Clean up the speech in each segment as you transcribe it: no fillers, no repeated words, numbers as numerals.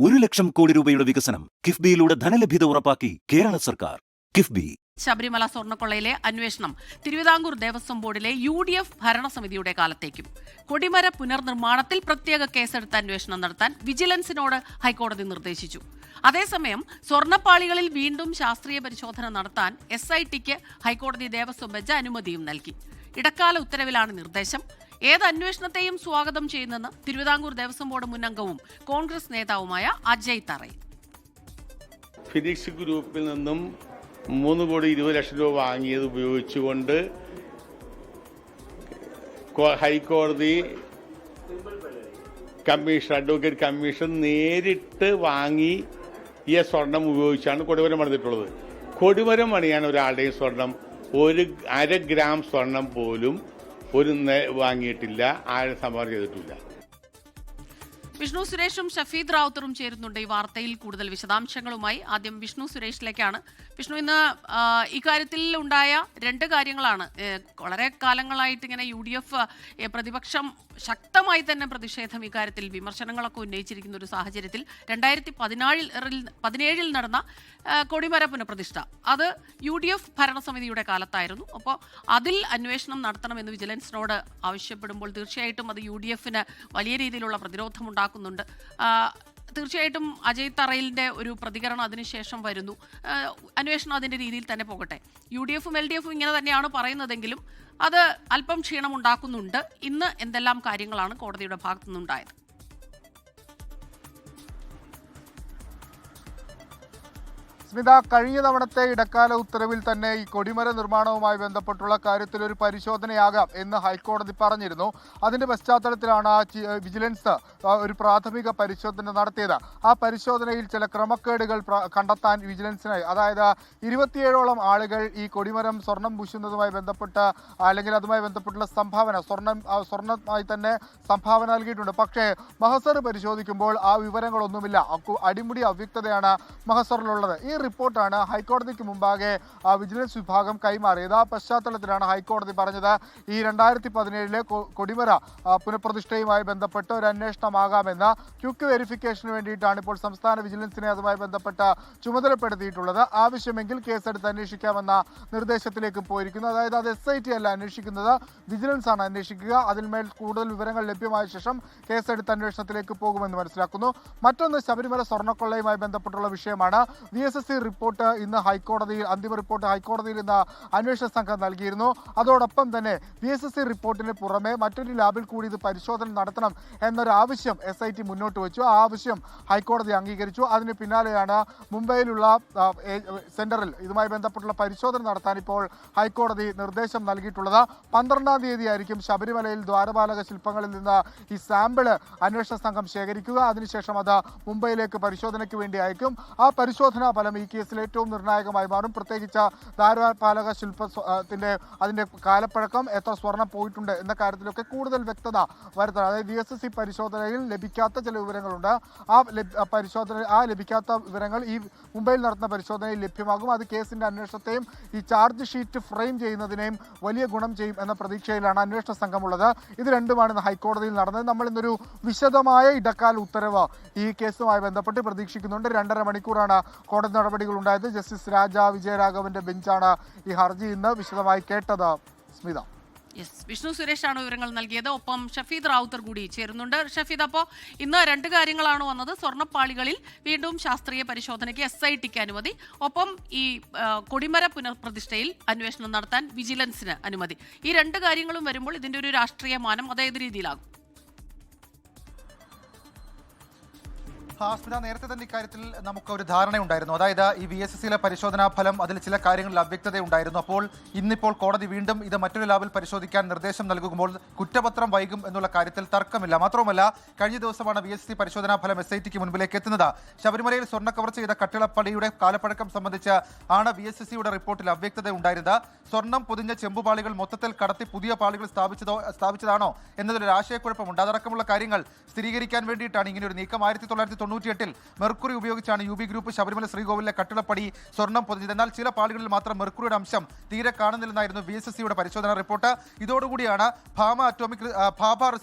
1,00,000 കോടി രൂപയുടെ വികസനം കിഫ്ബിയിലൂടെ ധനലഭ്യത ഉറപ്പാക്കി കേരള സർക്കാർ. കിഫ്ബി. ശബരിമല സ്വർണ്ണക്കൊള്ളയിലെ അന്വേഷണം തിരുവിതാംകൂർ ദേവസ്വം ബോർഡിലെ UDF ഭരണസമിതിയുടെ കാലത്തേക്കും. കൊടിമര പുനർനിർമ്മാണത്തിൽ പ്രത്യേക കേസെടുത്ത് അന്വേഷണം നടത്താൻ വിജിലൻസിനോട് ഹൈക്കോടതി നിർദ്ദേശിച്ചു. അതേസമയം സ്വർണ്ണപ്പാളികളിൽ വീണ്ടും ശാസ്ത്രീയ പരിശോധന നടത്താൻ SITക്ക് ഹൈക്കോടതി ദേവസ്വം ബെഞ്ച് അനുമതിയും നൽകി. ഇടക്കാല ഉത്തരവിലാണ് നിർദ്ദേശം. ഏത് അന്വേഷണത്തെയും സ്വാഗതം ചെയ്യുന്നെന്ന് തിരുവിതാംകൂർ ദേവസ്വം ബോർഡ് മുൻ അംഗവും കോൺഗ്രസ് നേതാവുമായ അജയ് തറയിൽ. ഫിനിക്സ് ഗ്രൂപ്പിൽ നിന്നും 3,20,00,000 രൂപ വാങ്ങിയത് ഉപയോഗിച്ചുകൊണ്ട് ഹൈക്കോടതി കമ്മീഷൻ, അഡ്വക്കേറ്റ് കമ്മീഷൻ നേരിട്ട് വാങ്ങി ഈ സ്വർണം ഉപയോഗിച്ചാണ് കൊടിമരം പണിതിട്ടുള്ളത്. കൊടിമരം പണിയാൻ ഒരാളുടെയും സ്വർണം 1/2 ഗ്രാം സ്വർണം പോലും വാങ്ങിയിട്ടില്ല, ആരും സംഭാവന ചെയ്തിട്ടില്ല. വിഷ്ണു സുരേഷും ഷഫീദ് റാവുത്തറും ചേരുന്നുണ്ട് ഈ വാർത്തയിൽ. കൂടുതൽ വിശദാംശങ്ങളുമായി ആദ്യം വിഷ്ണു സുരേഷിലേക്കാണ്. വിഷ്ണു, ഇന്ന് ഇക്കാര്യത്തിൽ ഉണ്ടായ 2 കാര്യങ്ങളാണ്. വളരെ കാലങ്ങളായിട്ട് ഇങ്ങനെ UDF പ്രതിപക്ഷം ശക്തമായി തന്നെ പ്രതിഷേധം ഇക്കാര്യത്തിൽ വിമർശനങ്ങളൊക്കെ ഉന്നയിച്ചിരിക്കുന്ന ഒരു സാഹചര്യത്തിൽ 2017 നടന്ന കൊടിമര പുനഃപ്രതിഷ്ഠ അത് UDF ഭരണസമിതിയുടെ കാലത്തായിരുന്നു. അപ്പോൾ അതിൽ അന്വേഷണം നടത്തണമെന്ന് വിജിലൻസിനോട് ആവശ്യപ്പെടുമ്പോൾ തീർച്ചയായിട്ടും അത് UDFന് വലിയ രീതിയിലുള്ള പ്രതിരോധം ഉണ്ടാക്കുന്നുണ്ട്. തീർച്ചയായിട്ടും അജയ് തറയിലിൻ്റെ ഒരു പ്രതികരണം അതിനുശേഷം വരുന്നു. അന്വേഷണം അതിൻ്റെ രീതിയിൽ തന്നെ പോകട്ടെ. UDFും LDFും ഇങ്ങനെ തന്നെയാണ് പറയുന്നതെങ്കിലും അത് അല്പം ക്ഷീണം ഉണ്ടാക്കുന്നുണ്ട്. ഇന്ന് എന്തെല്ലാം കാര്യങ്ങളാണ് കോടതിയുടെ ഭാഗത്തുനിന്നുണ്ടായത്? സ്മിത, കഴിഞ്ഞ തവണത്തെ ഇടക്കാല ഉത്തരവിൽ തന്നെ ഈ കൊടിമര നിർമ്മാണവുമായി ബന്ധപ്പെട്ടുള്ള കാര്യത്തിൽ ഒരു പരിശോധനയാകാം എന്ന് ഹൈക്കോടതി പറഞ്ഞിരുന്നു. അതിന്റെ പശ്ചാത്തലത്തിലാണ് വിജിലൻസ് ഒരു പ്രാഥമിക പരിശോധന നടത്തിയത്. ആ പരിശോധനയിൽ ചില ക്രമക്കേടുകൾ കണ്ടെത്താൻ വിജിലൻസിനായി, അതായത് 27ഓളം ആളുകൾ ഈ കൊടിമരം സ്വർണം പൂശുന്നതുമായി ബന്ധപ്പെട്ട് അല്ലെങ്കിൽ അതുമായി ബന്ധപ്പെട്ടുള്ള സ്വർണ്ണമായി തന്നെ സംഭാവന നൽകിയിട്ടുണ്ട്. പക്ഷേ മഹസർ പരിശോധിക്കുമ്പോൾ ആ വിവരങ്ങളൊന്നുമില്ല. അടിമുടി അവ്യക്തതയാണ് മഹസറിലുള്ളത്. ഈ റിപ്പോർട്ടാണ് ഹൈക്കോടതിക്ക് മുമ്പാകെ വിജിലൻസ് വിഭാഗം കൈമാറിയത്. ആ പശ്ചാത്തലത്തിലാണ് ഹൈക്കോടതി പറഞ്ഞത് ഈ 2017 കൊടിമര പുനഃപ്രതിഷ്ഠയുമായി ബന്ധപ്പെട്ട് ഒരു അന്വേഷണമാകാമെന്ന്. ക്വിക്ക് വെരിഫിക്കേഷന് വേണ്ടിയിട്ടാണ് ഇപ്പോൾ സംസ്ഥാന വിജിലൻസിനെ അതുമായി ബന്ധപ്പെട്ട് ചുമതലപ്പെടുത്തിയിട്ടുള്ളത്. ആവശ്യമെങ്കിൽ കേസെടുത്ത് അന്വേഷിക്കാമെന്ന നിർദ്ദേശത്തിലേക്ക് പോയിരിക്കുന്നു. അതായത് അത് SIT അല്ല അന്വേഷിക്കുന്നത്, വിജിലൻസ് ആണ് അന്വേഷിക്കുക. അതിന്മേൽ കൂടുതൽ വിവരങ്ങൾ ലഭ്യമായ ശേഷം കേസെടുത്ത് അന്വേഷണത്തിലേക്ക് പോകുമെന്ന് മനസ്സിലാക്കുന്നു. മറ്റൊന്ന് ശബരിമല സ്വർണ്ണക്കൊള്ളയുമായി ബന്ധപ്പെട്ടുള്ള വിഷയമാണ്. VSSC റിപ്പോർട്ട് ഇന്ന് ഹൈക്കോടതിയിൽ, അന്തിമ റിപ്പോർട്ട് ഹൈക്കോടതിയിൽ ഇന്ന് അന്വേഷണ സംഘം നൽകിയിരുന്നു. അതോടൊപ്പം തന്നെ VSSC റിപ്പോർട്ടിന് പുറമെ മറ്റൊരു ലാബിൽ കൂടി ഇത് പരിശോധന നടത്തണം എന്നൊരു ആവശ്യം SIT മുന്നോട്ട് വെച്ചു. ആ ആവശ്യം ഹൈക്കോടതി അംഗീകരിച്ചു. അതിന് പിന്നാലെയാണ് മുംബൈയിലുള്ള സെന്ററിൽ ഇതുമായി ബന്ധപ്പെട്ടുള്ള പരിശോധന നടത്താൻ ഇപ്പോൾ ഹൈക്കോടതി നിർദ്ദേശം നൽകിയിട്ടുള്ളത്. 12-ാം തീയതി ആയിരിക്കും ശബരിമലയിൽ ദ്വാരപാലക ശില്പങ്ങളിൽ നിന്ന് ഈ സാമ്പിള് അന്വേഷണ സംഘം ശേഖരിക്കുക. അതിനുശേഷം അത് മുംബൈയിലേക്ക് പരിശോധനയ്ക്ക് വേണ്ടി അയക്കും. ആ പരിശോധനാ ഫലം ഈ കേസിൽ ഏറ്റവും നിർണായകമായി മാറും. പ്രത്യേകിച്ച് ദ്വാരപാലക ശില്പത്തിന്റെ അതിന്റെ കാലപ്പഴക്കം, എത്ര സ്വർണം പോയിട്ടുണ്ട് എന്ന കാര്യത്തിലൊക്കെ കൂടുതൽ വ്യക്തത വരുത്തണം. അതായത് VSSC പരിശോധനയിൽ ലഭിക്കാത്ത ചില വിവരങ്ങളുണ്ട്. ആ ലഭിക്കാത്ത വിവരങ്ങൾ ഈ മുംബൈയിൽ നടത്തുന്ന പരിശോധനയിൽ ലഭ്യമാകും. അത് കേസിന്റെ അന്വേഷണത്തെയും ഈ ചാർജ് ഷീറ്റ് ഫ്രെയിം ചെയ്യുന്നതിനെയും വലിയ ഗുണം ചെയ്യും എന്ന പ്രതീക്ഷയിലാണ് അന്വേഷണ സംഘമുള്ളത്. ഇത് രണ്ടുമാണ് ഇന്ന് ഹൈക്കോടതിയിൽ നടന്നത്. നമ്മൾ ഇന്നൊരു വിശദമായ ഇടക്കാല ഉത്തരവ് ഈ കേസുമായി ബന്ധപ്പെട്ട് പ്രതീക്ഷിക്കുന്നുണ്ട്. 2.5 മണിക്കൂറാണ് കോടതി നടപടികൾ ഉണ്ടായത്. ജസ്റ്റിസ് രാജ വിജയരാഘവന്റെ ബെഞ്ചാണ് ഈ ഹർജി ഇന്ന് വിശദമായി കേട്ടത്. സ്മിത. വിഷ്ണു സുരേഷാണ് വിവരങ്ങൾ നൽകിയത്. ഒപ്പം ഷഫീദ് റാവുത്തർ കൂടി ചേരുന്നുണ്ട്. ഷഫീദ്, അപ്പോൾ ഇന്ന് 2 കാര്യങ്ങളാണ് വന്നത്. സ്വർണ്ണപ്പാളികളിൽ വീണ്ടും ശാസ്ത്രീയ പരിശോധനയ്ക്ക് SITക്ക് അനുമതി, ഒപ്പം ഈ കൊടിമര പുനഃപ്രതിഷ്ഠയിൽ അന്വേഷണം നടത്താൻ വിജിലൻസിന് അനുമതി. ഈ 2 കാര്യങ്ങളും വരുമ്പോൾ ഇതിന്റെ ഒരു രാഷ്ട്രീയ മാനം അതേത് രീതിയിലാകും? സ്മിത, നേരത്തെ തന്നെ ഇക്കാര്യത്തിൽ നമുക്ക് ഒരു ധാരണയുണ്ടായിരുന്നു. അതായത് ഈ VSSCയിലെ പരിശോധനാ ഫലം, അതിൽ ചില കാര്യങ്ങളിൽ അവ്യക്തതയുണ്ടായിരുന്നു. അപ്പോൾ ഇന്നിപ്പോൾ കോടതി വീണ്ടും ഇത് മറ്റൊരു ലാബിൽ പരിശോധിക്കാൻ നിർദ്ദേശം നൽകുമ്പോൾ കുറ്റപത്രം വൈകും എന്നുള്ള കാര്യത്തിൽ തർക്കമില്ല. മാത്രവുമല്ല, കഴിഞ്ഞ ദിവസമാണ് VSSC പരിശോധനാ ഫലം SITക്ക് മുൻപിലേക്ക് എത്തുന്നത്. ശബരിമലയിൽ സ്വർണ്ണ കവർച്ച ചെയ്ത കട്ടിളപ്പടിയുടെ കാലപ്പഴക്കം സംബന്ധിച്ച് ആണ് VSSCയുടെ റിപ്പോർട്ടിൽ അവ്യക്തത ഉണ്ടായിരുന്നത്. സ്വർണം പൊതിഞ്ഞ ചെമ്പുപാളികൾ മൊത്തത്തിൽ കടത്തി പുതിയ പാളികൾ സ്ഥാപിച്ചതാണോ എന്നതിലൊരു ആശയക്കുഴപ്പമുണ്ട്. അതടക്കമുള്ള കാര്യങ്ങൾ സ്ഥിരീകരിക്കാൻ വേണ്ടിയിട്ടാണ് ഇങ്ങനെ ഒരു നീക്കം. 1990 1998 മെർക്കുറി ഉപയോഗിച്ചാണ് UB ഗ്രൂപ്പ് ശബരിമല ശ്രീകോവിലെ കട്ടിളപ്പടി സ്വർണം പൊതിഞ്ഞത്. എന്നാൽ ചില പാളികളിൽ മാത്രം മെർക്കുറിയുടെ അംശം തീരെ കാണുന്നില്ലെന്നായിരുന്നു VSSCയുടെ പരിശോധനാ റിപ്പോർട്ട്. ഇതോടുകൂടിയാണ് ഭാഭ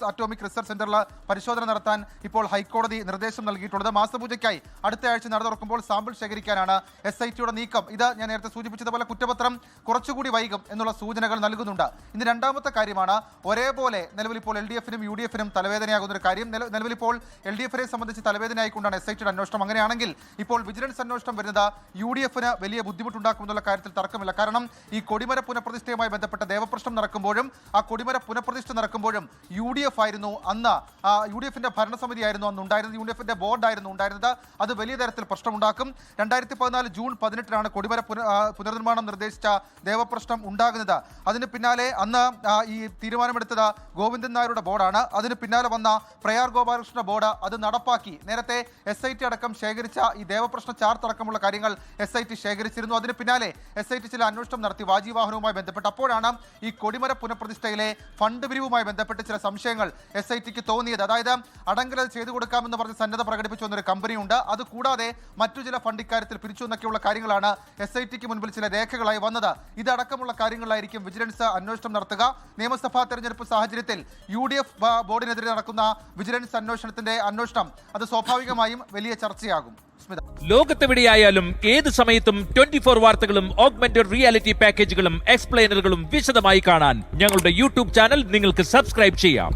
അറ്റോമിക് റിസർച്ച് സെന്ററിൽ പരിശോധന നടത്താൻ ഇപ്പോൾ ഹൈക്കോടതി നിർദ്ദേശം നൽകിയിട്ടുള്ളത്. മാസപൂജയ്ക്കായി അടുത്ത ആഴ്ച നട തുറക്കുമ്പോൾ സാമ്പിൾ ശേഖരിക്കാനാണ് SITയുടെ നീക്കം. ഇത് ഞാൻ നേരത്തെ സൂചിപ്പിച്ചതുപോലെ കുറ്റപത്രം കുറച്ചുകൂടി വൈകും എന്നുള്ള സൂചനകൾ നൽകുന്നുണ്ട്. ഇനി രണ്ടാമത്തെ കാര്യമാണ് ഒരേപോലെ നിലവിൽ ഇപ്പോൾ LDFനും UDFനും തലവേദനയാകുന്ന ഒരു കാര്യം. നിലവിൽ ഇപ്പോൾ LDFനെ സംബന്ധിച്ച് തലവേദനയായിക്കൊണ്ടാണ് SITയുടെ അന്വേഷണം. അങ്ങനെയാണെങ്കിൽ ഇപ്പോൾ വിജിലൻസ് അന്വേഷണം വരുന്നത് UDFന് വലിയ ബുദ്ധിമുട്ടുണ്ടാക്കുമെന്നുള്ള കാര്യത്തിൽ തർക്കമില്ല. കാരണം ഈ കൊടിമര പുനഃപ്രതിഷ്ഠയുമായി ബന്ധപ്പെട്ട ദേവപ്രശ്നം നടക്കുമ്പോഴും ആ കൊടിമര പുനഃപ്രതിഷ്ഠ നടക്കുമ്പോഴും UDF ആയിരുന്നു അന്ന് UDFന്റെ ഭരണസമിതിയായിരുന്നു അന്ന് ഉണ്ടായിരുന്നത്. UDFന്റെ ബോർഡായിരുന്നു ഉണ്ടായിരുന്നത്. അത് വലിയ തരത്തിൽ പ്രശ്നമുണ്ടാക്കും. 2014 ജൂൺ 18 കൊടിമര പുനർനിർമ്മാണം നിർദ്ദേശിച്ച ദേവപ്രശ്നം ഉണ്ടാകുന്നത്. അതിന് പിന്നാലെ അന്ന് ഈ തീരുമാനമെടുത്തത് ഗോവിന്ദൻ നായരുടെ ബോർഡാണ്. അതിന് പിന്നാലെ വന്ന പ്രയാർ ഗോപാലകൃഷ്ണ ബോർഡ് അത് നടപ്പാക്കി. നേരത്തെ SIT അടക്കം ശേഖരിച്ച ഈ ദേവപ്രശ്ന ചാർട്ട് അടക്കമുള്ള കാര്യങ്ങൾ SIT ശേഖരിച്ചിരുന്നു. അതിന് പിന്നാലെ SIT ചില അന്വേഷണം നടത്തി വാജീവാഹനവുമായി ബന്ധപ്പെട്ട്. അപ്പോഴാണ് ഈ കൊടിമര പുനഃപ്രതിഷ്ഠയിലെ ഫണ്ട് പിരിവുമായി ബന്ധപ്പെട്ട് ചില സംശയങ്ങൾ SITക്ക് തോന്നിയത്. അതായത് അടങ്കൽ അത് ചെയ്തു കൊടുക്കാമെന്ന് പറഞ്ഞ് സന്നദ്ധ പ്രകടിപ്പിച്ചു വന്നൊരു കമ്പനിയുണ്ട്. അത് കൂടാതെ മറ്റു ചില ഫണ്ട് ഇക്കാര്യത്തിൽ പിരിച്ചു എന്നൊക്കെയുള്ള കാര്യങ്ങളാണ് SITക്ക് മുൻപിൽ ചില രേഖകളായി വന്നത്. ഇതടക്കമുള്ള കാര്യങ്ങളിലായിരിക്കും വിജിലൻസ് അന്വേഷണം നടത്തുക. നിയമസഭാ തെരഞ്ഞെടുപ്പ് സാഹചര്യത്തിൽ UDF ബോർഡിനെതിരെ നടക്കുന്ന വിജിലൻസ് അന്വേഷണം അത് സ്വാഭാവികമായും വലിയ ചർച്ചയാകും. സ്മിത, ലോകത്തെവിടെയായാലും ഏത് സമയത്തും 24 വാർത്തകളും ഓഗ്മെന്റഡ് റിയാലിറ്റി പാക്കേജുകളും എക്സ്പ്ലെയിനറുകളും വിശദമായി കാണാൻ ഞങ്ങളുടെ YouTube ചാനൽ നിങ്ങൾക്ക് സബ്സ്ക്രൈബ് ചെയ്യാം.